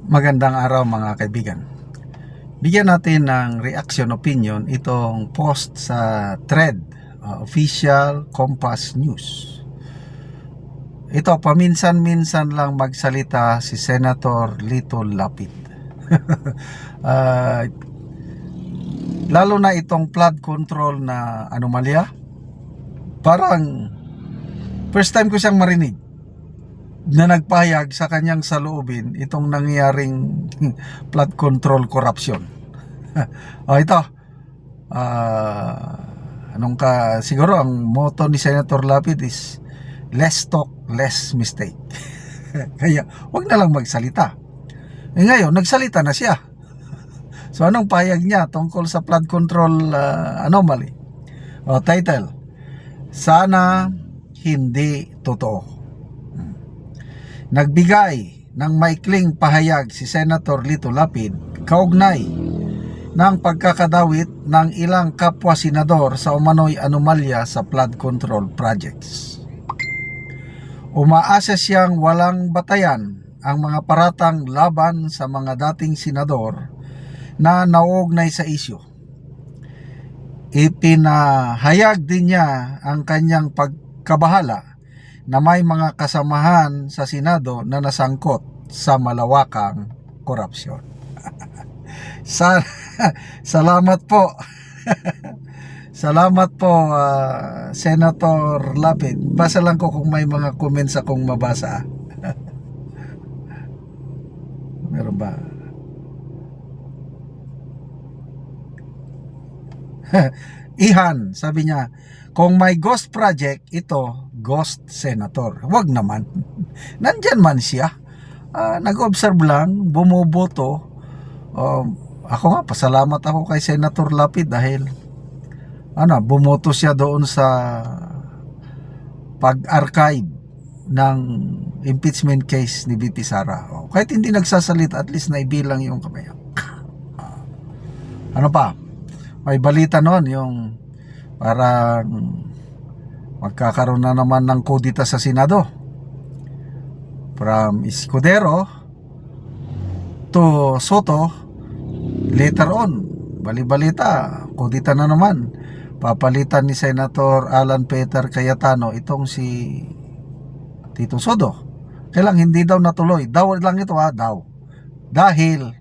Magandang araw mga kaibigan. Bigyan natin ng reaction opinion itong post sa thread, official Compass News. Ito, paminsan-minsan lang magsalita si Senator Lito Lapid. Lalo na itong flood control na anomalya. Parang first time ko siyang marinig na nagpahayag sa kanyang saloobin itong nangyaring flood control corruption. Ito, siguro ang motto ni Senator Lapid is less talk, less mistake. Kaya wag na lang magsalita. Ngayon, nagsalita na siya. So anong pahayag niya tungkol sa flood control anomaly? Title, sana hindi totoo. Nagbigay ng maikling pahayag si Senator Lito Lapid kaugnay ng pagkakadawit ng ilang kapwa senador sa umano'y anomalya sa flood control projects. Umaasa siyang walang batayan ang mga paratang laban sa mga dating senador na nauugnay sa isyu. Ipinahayag din niya ang kanyang pagkabahala na may mga kasamahan sa Senado na nasangkot sa malawakang korupsyon. Salamat po. Salamat po, Senator Lapid. Basa lang ko kung may mga comments akong mabasa. Meron ba? Ihan, sabi niya, kung may ghost project, ito, ghost senator. Wag naman. Nandyan man siya. Nag-observe lang, bumuboto. Ako nga, pasalamat ako kay Senator Lapid dahil bumoto siya doon sa pag-archive ng impeachment case ni VP Sara. Kahit hindi nagsasalita, at least naibilang yung kamay. Ano pa? May balita noon yung parang magkakaroon na naman ng kudita sa Senado. From Escudero to Soto, later on, bali-balita, kudita na naman. Papalitan ni Senator Alan Peter Cayetano itong si Tito Soto. Kailang hindi daw natuloy. Daw lang ito daw. Dahil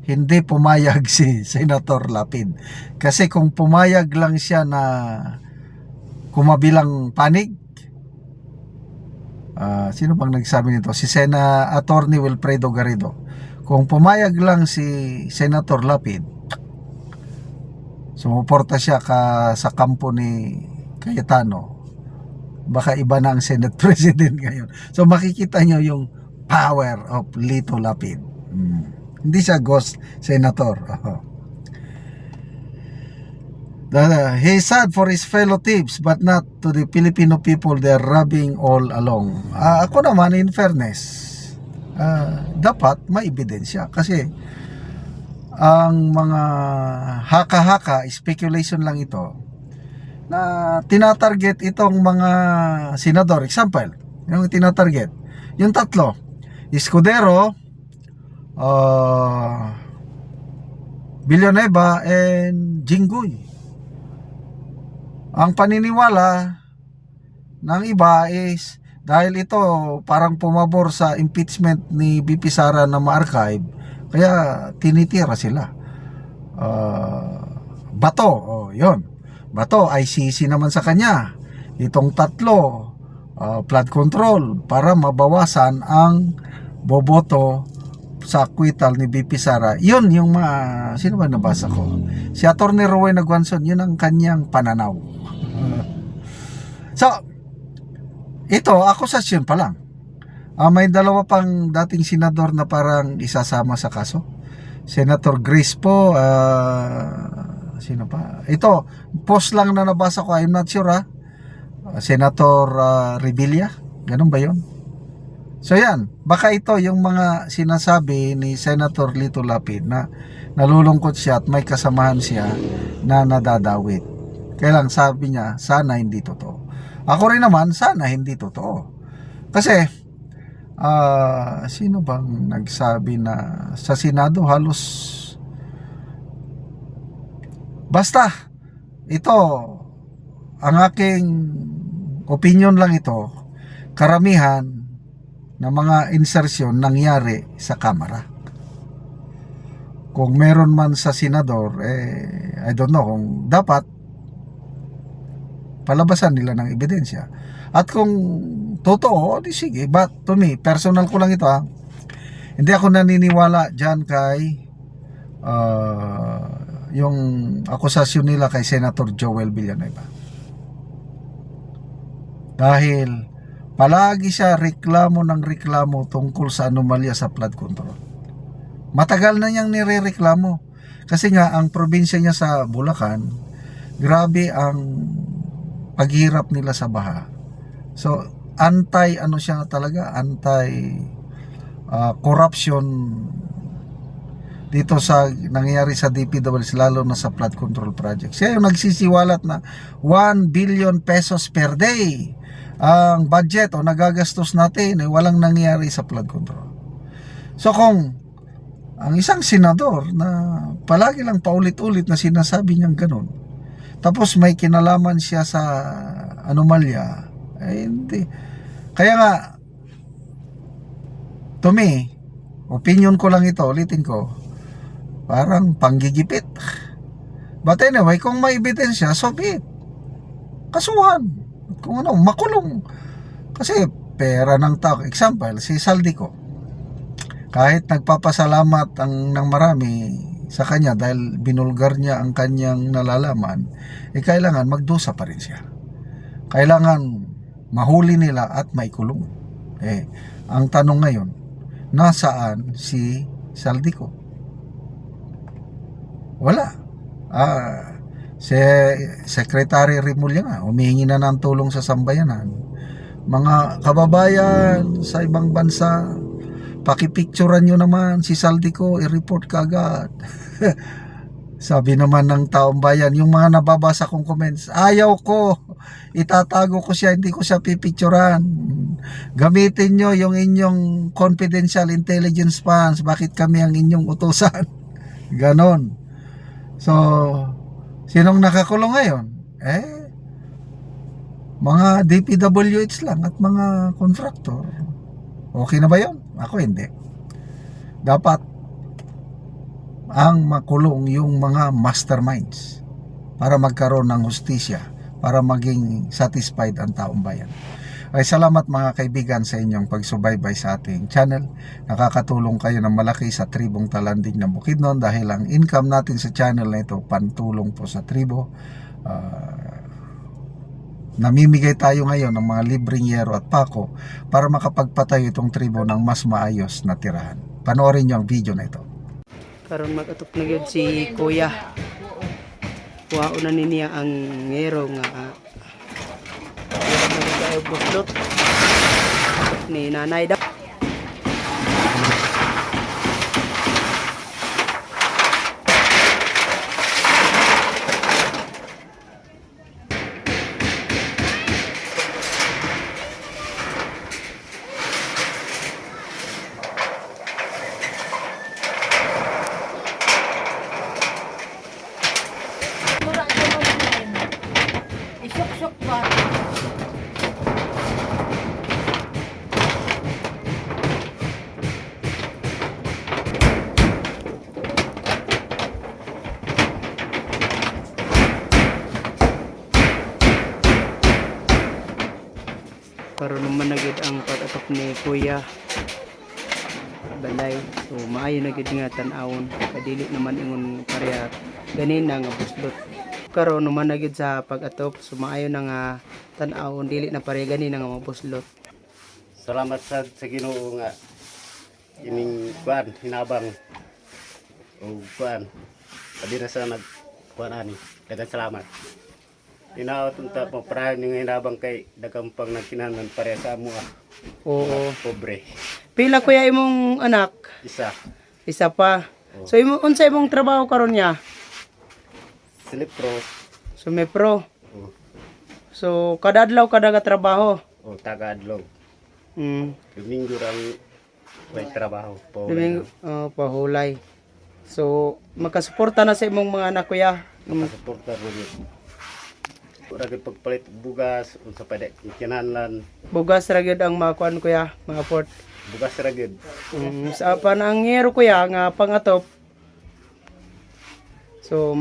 hindi pumayag si Senator Lapid. Kasi kung pumayag lang siya na kumabilang panig, sino bang nagsabi nito? Si Attorney Wilfredo Garrido. Kung pumayag lang si Senator Lapid, sumuporta siya sa kampo ni Cayetano, baka iba na ang Senate President ngayon. So makikita nyo yung power of Lito Lapid. Hindi siya ghost senator. He is sad for his fellow thieves but not to the Filipino people they're robbing all along. Ako naman, in fairness, dapat may ebidensya kasi ang mga haka-haka, speculation lang ito na tinatarget itong mga senador. Example, yung tinatarget, yung tatlo, Escudero, Villanueva and Jinggoy. Ang paniniwala ng iba is dahil ito parang pumabor sa impeachment ni VP Sara na ma-archive, kaya tinitira sila. Bato, yun. Bato, ICC naman sa kanya. Itong tatlo, flood control para mabawasan ang boboto sa acquittal ni VP Sara. Yun yung sino ba nabasa ko? Si Attorney Rowena Guanzon, yun ang kanyang pananaw. So, ito, akusasyon pa lang. May dalawa pang dating senador na parang isasama sa kaso. Senator Grace po, sino pa? Ito, post lang na nabasa ko, I'm not sure Senator Revilla, ganun ba yun? So yan, baka ito yung mga sinasabi ni Senator Lito Lapid na nalulungkot siya at may kasamahan siya na nadadawit. Kaya lang sabi niya, sana hindi totoo. Ako rin naman, sana hindi totoo. Kasi Sino bang nagsabi na sa Senado halos, basta ito, ang aking opinion lang ito, karamihan ng mga insertion nangyari sa Kamara. Kung meron man sa senador, I don't know kung dapat palabasan nila ng ebidensya. At kung totoo, di sige. But to me, personal ko lang ito hindi ako naniniwala dyan kay yung akusasyon nila kay Senator Joel Villanueva. Dahil palagi siya reklamo ng reklamo tungkol sa anomalya sa flood control. Matagal na niyang nirereklamo. Kasi nga, ang probinsya niya sa Bulacan, grabe ang paghirap nila sa baha. So, anti corruption dito sa nangyayari sa DPWH, lalo na sa flood control project. Siya yung nagsisiwalat na 1 billion pesos per day ang budget o nagagastos natin, walang nangyayari sa flood control. So kung ang isang senador na palagi lang paulit-ulit na sinasabi niyang ganun, tapos may kinalaman siya sa anomalya, hindi. Kaya nga, to me, opinion ko lang ito, ulitin ko, parang panggigipit. But anyway, kung may ebidensya, so be it. Kasuhan. Kung ano, makulong. Kasi pera ng tao. Example, si Saldico. Kahit nagpapasalamat ng marami sa kanya dahil binulgar niya ang kanyang nalalaman, kailangan magdusa pa rin siya. Kailangan mahuli nila at maikulong. Ang tanong ngayon, nasaan si Saldico? Wala. Si Secretary Remulla nga, humihingi na ng tulong sa sambayanan. Mga kababayan sa ibang bansa, pakipicturan nyo naman si Saldico, i-report ka agad. Sabi naman ng taong bayan, yung mga nababasa kong comments, ayaw ko, itatago ko siya, hindi ko siya pipicturan. Gamitin nyo yung inyong confidential intelligence funds, bakit kami ang inyong utusan? Ganon. So, sinong nakakulong ngayon? Mga DPWH lang at mga contractor. Okay na ba yun? Ako hindi. Dapat ang makulong yung mga masterminds para magkaroon ng hustisya, para maging satisfied ang taong bayan. Ay salamat mga kaibigan sa inyong pagsubaybay sa ating channel. Nakakatulong kayo ng malaki sa tribong Talanding ng Bukidnon dahil ang income natin sa channel na ito pantulong po sa tribo. Namimigay tayo ngayon ng mga libreng yero at pako para makapagpatayo itong tribo ng mas maayos na tirahan. Panoorin niyo ang video na ito. Karon mag-atok na gyud si Kuya. Kuhaon na niya ang ngero nga buslot ni nanay daw. Isyok-syok ba? Karon naman na gyud ang pag-atok ni Kuya balay. So maayo na gyud nga tan-awon, kadili naman ingon pareha ganina nga buslot. Karon naman na gyud sa pag-atok, so maayo na nga tan-awon, dili na pareha ganina nga mabuslot. Salamat sa Ginoo nga ining kuan hinabang o kuan padi na sa nagkuan ani. Daghang salamat. Inaot unta mo para ning hinabang kay daghang pang nagkinahanglan pareha sa amo Oo. pobre. Pila kuya imong anak? Isa Isa pa. So imo unsa imong trabaho karon niya? Silipro So may pro. o So kada adlaw kada ka trabaho. taga adlaw. Domingo ang may trabaho po. Domingo, pahulay. So, makasuporta na sa imong mga anak kuya. Nakasuporta mo yun. Ragid pagpalit bugas, unsa pa dek kinahanglan. Bugas ra gyud ang makuan kuya, mga port. Bugas ragid. Sa panangyero kuya nga pangatop. So,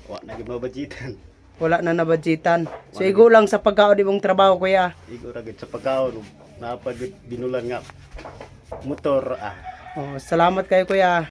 Wa na gid mabajitan. wala na nabudgetan. So, igo lang sa pagkaon imong trabaho kuya. Igo ragid sa pagkaon napagid binulan nga motor Salamat kayo kuya.